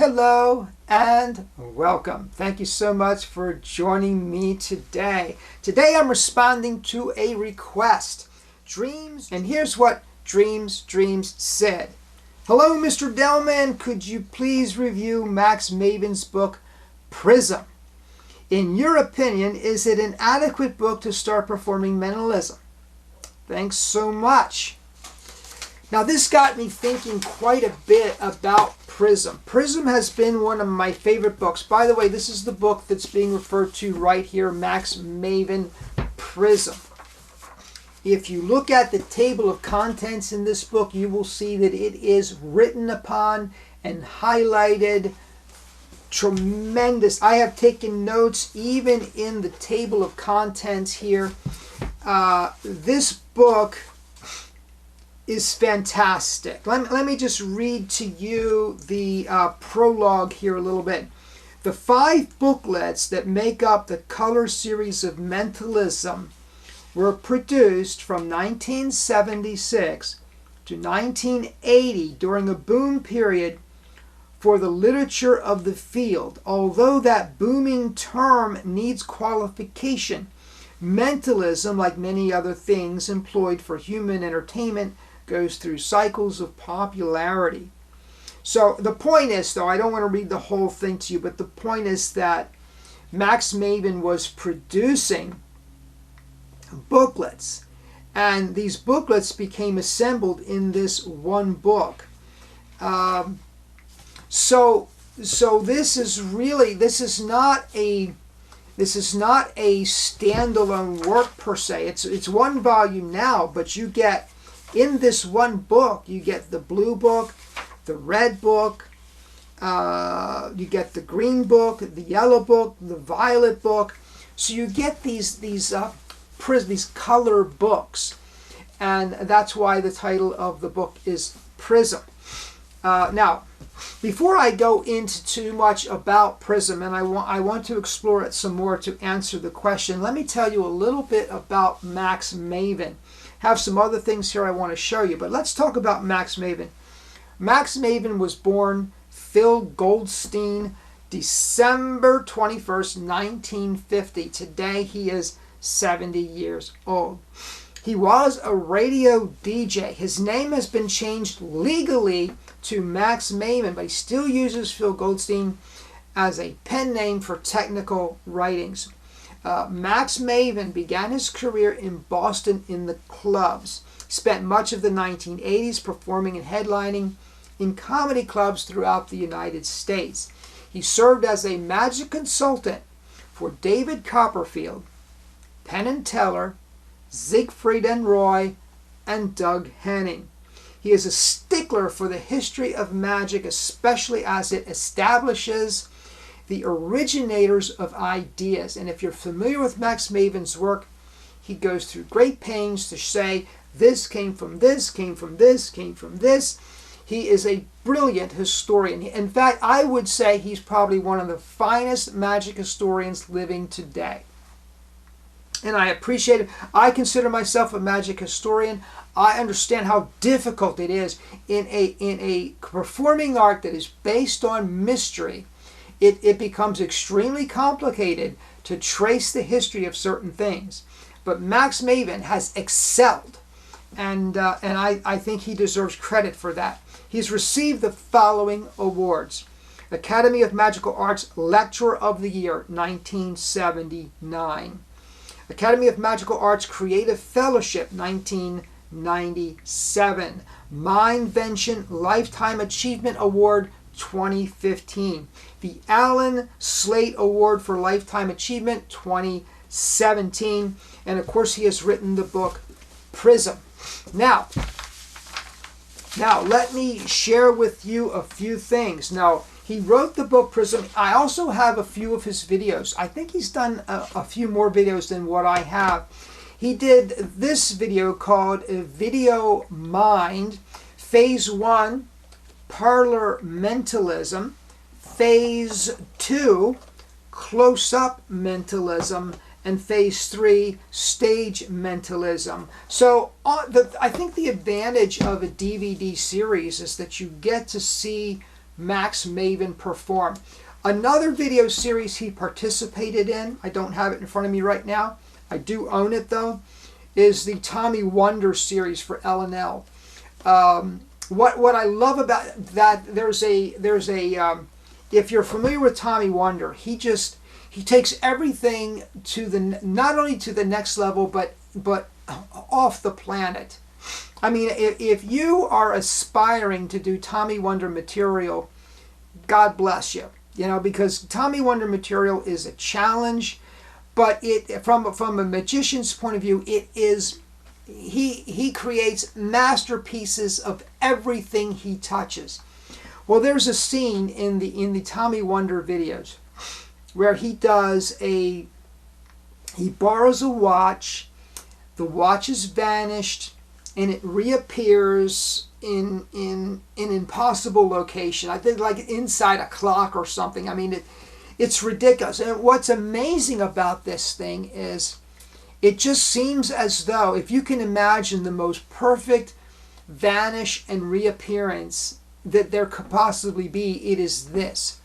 Hello and welcome. Thank you so much for joining me today. Today I'm responding to a request. Dreams, and here's what Dreams said. Hello, Mr. Delman. Could you please review Max Maven's book, PRISM? In your opinion, is it an adequate book to start performing mentalism? Thanks so much. Now this got me thinking quite a bit about PRISM. PRISM has been one of my favorite books. By the way, this is the book that's being referred to right here, Max Maven PRISM. If you look at the table of contents in this book, you will see that it is written upon and highlighted. Tremendous. I have taken notes even in the table of contents here. This book is fantastic. Let me just read to you the prologue here a little bit. The 5 booklets that make up the color series of mentalism were produced from 1976 to 1980 during a boom period for the literature of the field. Although that booming term needs qualification, mentalism, like many other things employed for human entertainment, goes through cycles of popularity. So the point is, though, I don't want to read the whole thing to you, but the point is that Max Maven was producing booklets, and these booklets became assembled in this one book. So this is not a standalone work per se. It's one volume now, but you get in this one book, you get the blue book, the red book, you get the green book, the yellow book, the violet book. So you get these color books, and that's why the title of the book is PRISM. Now, before I go into too much about PRISM, and I want to explore it some more to answer the question, let me tell you a little bit about Max Maven. Have some other things here I want to show you, but let's talk about Max Maven. Max Maven was born Phil Goldstein, December 21st, 1950. Today he is 70 years old. He was a radio DJ. His name has been changed legally to Max Maven, but he still uses Phil Goldstein as a pen name for technical writings. Max Maven began his career in Boston in the clubs. He spent much of the 1980s performing and headlining in comedy clubs throughout the United States. He served as a magic consultant for David Copperfield, Penn and Teller, Siegfried and Roy, and Doug Henning. He is a stickler for the history of magic, especially as it establishes the originators of ideas. And if you're familiar with Max Maven's work, he goes through great pains to say, this came from this, came from this, came from this. He is a brilliant historian. In fact, I would say he's probably one of the finest magic historians living today. And I appreciate it. I consider myself a magic historian. I understand how difficult it is in a performing art that is based on mystery. It becomes extremely complicated to trace the history of certain things. But Max Maven has excelled, and I think he deserves credit for that. He's received the following awards: Academy of Magical Arts Lecturer of the Year, 1979. Academy of Magical Arts Creative Fellowship, 1997. MINDVention Lifetime Achievement Award, 2015. The Allan Slaight Award for Lifetime Achievement, 2017. And of course, he has written the book PRISM. Now let me share with you a few things. Now, he wrote the book PRISM. I also have a few of his videos. I think he's done a few more videos than what I have. He did this video called Video Mind, Phase 1, Parlor Mentalism, Phase 2, Close-Up Mentalism, and Phase 3, Stage Mentalism. So I think the advantage of a DVD series is that you get to see Max Maven perform. Another video series he participated in, I don't have it in front of me right now, I do own it though, is the Tommy Wonder series for L&L. What I love about that, there's a if you're familiar with Tommy Wonder, he takes everything to the, not only to the next level, but off the planet. I mean, if you are aspiring to do Tommy Wonder material, God bless you. You know, because Tommy Wonder material is a challenge, but from a magician's point of view, it is, he creates masterpieces of everything he touches. Well, there's a scene in the Tommy Wonder videos where he borrows a watch, the watch is vanished, and it reappears in an impossible location. I think like inside a clock or something. I mean, it's ridiculous. And what's amazing about this thing is it just seems as though, if you can imagine the most perfect vanish and reappearance that there could possibly be, it is this.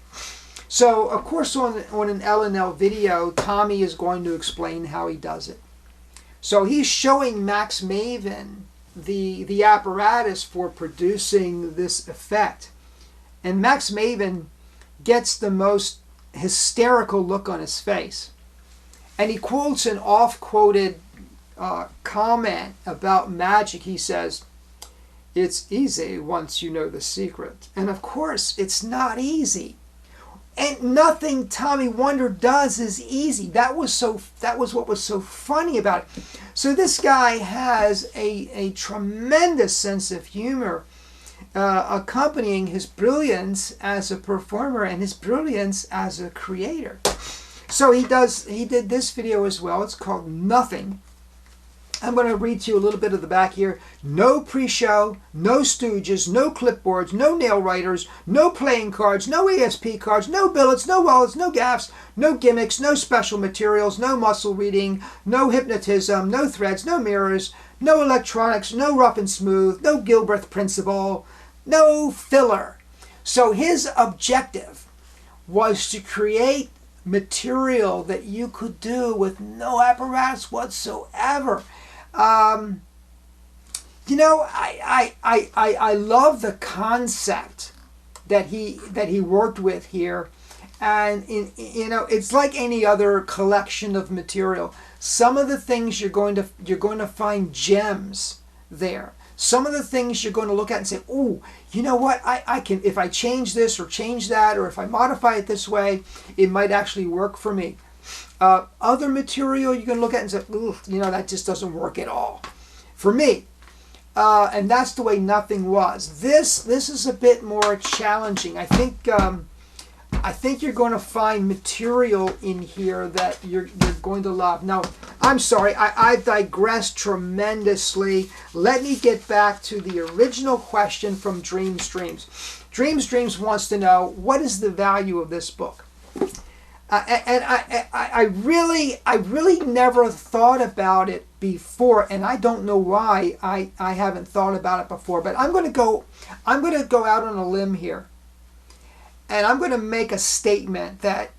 So, of course, on an L&L video, Tommy is going to explain how he does it. So he's showing Max Maven the apparatus for producing this effect. And Max Maven gets the most hysterical look on his face. And he quotes an off-quoted comment about magic. He says, "It's easy once you know the secret." And of course, it's not easy. And nothing Tommy Wonder does is easy. That was what was so funny about it. So this guy has a tremendous sense of humor, accompanying his brilliance as a performer and his brilliance as a creator. So he did this video as well. It's called Nothing. I'm going to read to you a little bit of the back here. No pre-show, no stooges, no clipboards, no nail writers, no playing cards, no ASP cards, no billets, no wallets, no gaffs, no gimmicks, no special materials, no muscle reading, no hypnotism, no threads, no mirrors, no electronics, no rough and smooth, no Gilbreth principle, no filler. So his objective was to create material that you could do with no apparatus whatsoever. You know, I love the concept that he worked with here, and you know, it's like any other collection of material. Some of the things you're going to find gems there. Some of the things you're going to look at and say, "Oh, you know what? I can, if I change this or change that, or if I modify it this way, it might actually work for me." Other material you're going to look at and say, "Ooh, you know, that just doesn't work at all for me." And that's the way Nothing was. This is a bit more challenging. I think you're going to find material in here that you're going to love. Now, I'm sorry, I've digressed tremendously. Let me get back to the original question from Dreams Dreams. Dreams Dreams wants to know, what is the value of this book? And I really never thought about it before, and I don't know why I haven't thought about it before. But I'm going to go out on a limb here, and I'm going to make a statement that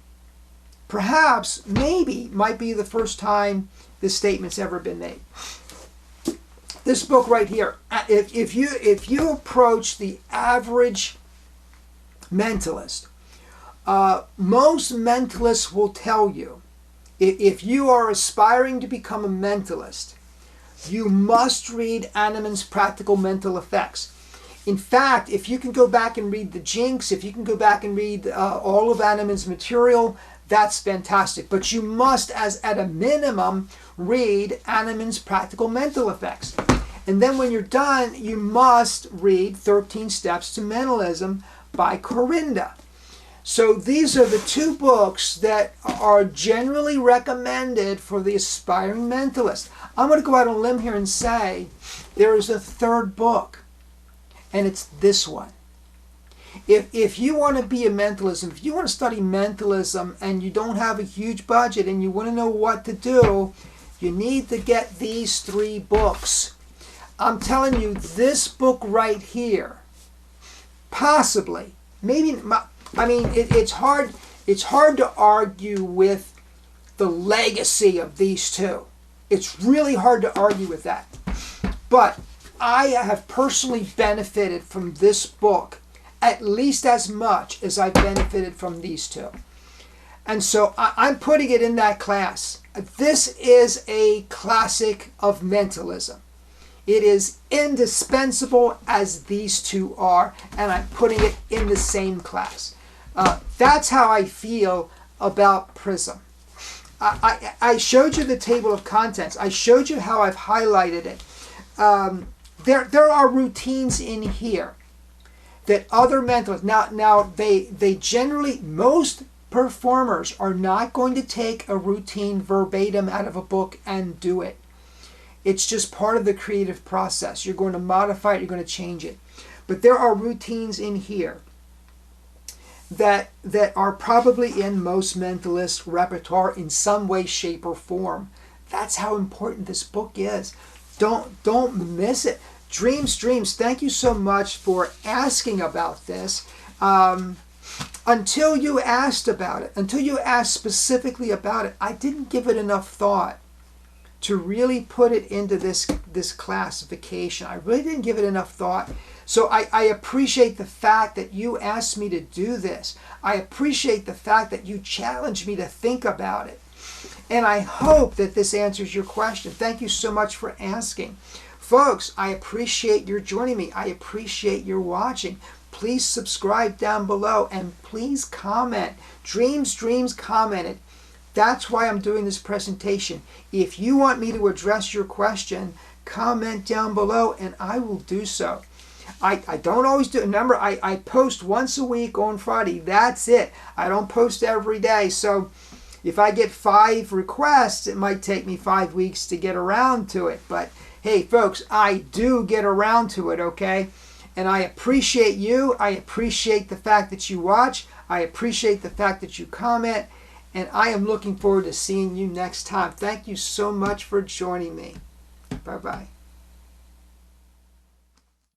perhaps, maybe, might be the first time this statement's ever been made. This book right here. If you approach the average mentalist. Most mentalists will tell you, if you are aspiring to become a mentalist, you must read Animan's Practical Mental Effects. In fact, if you can go back and read the Jinx, if you can go back and read all of Animan's material, that's fantastic. But you must, as at a minimum, read Animan's Practical Mental Effects. And then when you're done, you must read 13 Steps to Mentalism by Corinda. So these are the two books that are generally recommended for the aspiring mentalist. I'm going to go out on a limb here and say there is a third book, and it's this one. If you want to be a mentalist, if you want to study mentalism and you don't have a huge budget and you want to know what to do, you need to get these three books. I'm telling you, this book right here, possibly maybe, I mean, it's hard to argue with the legacy of these two. It's really hard to argue with that. But I have personally benefited from this book at least as much as I've benefited from these two. And so I'm putting it in that class. This is a classic of mentalism. It is indispensable as these two are, and I'm putting it in the same class. That's how I feel about Prism. I showed you the table of contents. I showed you how I've highlighted it. There are routines in here that other mentalists, now they generally, most performers are not going to take a routine verbatim out of a book and do it. It's just part of the creative process. You're going to modify it, you're going to change it. But there are routines in here that are probably in most mentalist repertoire in some way, shape, or form. That's how important this book is. Don't miss it. Dreams, thank you so much for asking about this. Until you asked about it, until you asked specifically about it, I didn't give it enough thought to really put it into this classification. I really didn't give it enough thought. So I appreciate the fact that you asked me to do this. I appreciate the fact that you challenged me to think about it. And I hope that this answers your question. Thank you so much for asking. Folks, I appreciate your joining me. I appreciate your watching. Please subscribe down below and please comment. Dreams commented. That's why I'm doing this presentation. If you want me to address your question, comment down below and I will do so. I don't always do it. Remember, I post once a week on Friday. That's it. I don't post every day. So if I get 5 requests, it might take me 5 weeks to get around to it. But hey, folks, I do get around to it, okay? And I appreciate you. I appreciate the fact that you watch. I appreciate the fact that you comment. And I am looking forward to seeing you next time. Thank you so much for joining me. Bye-bye.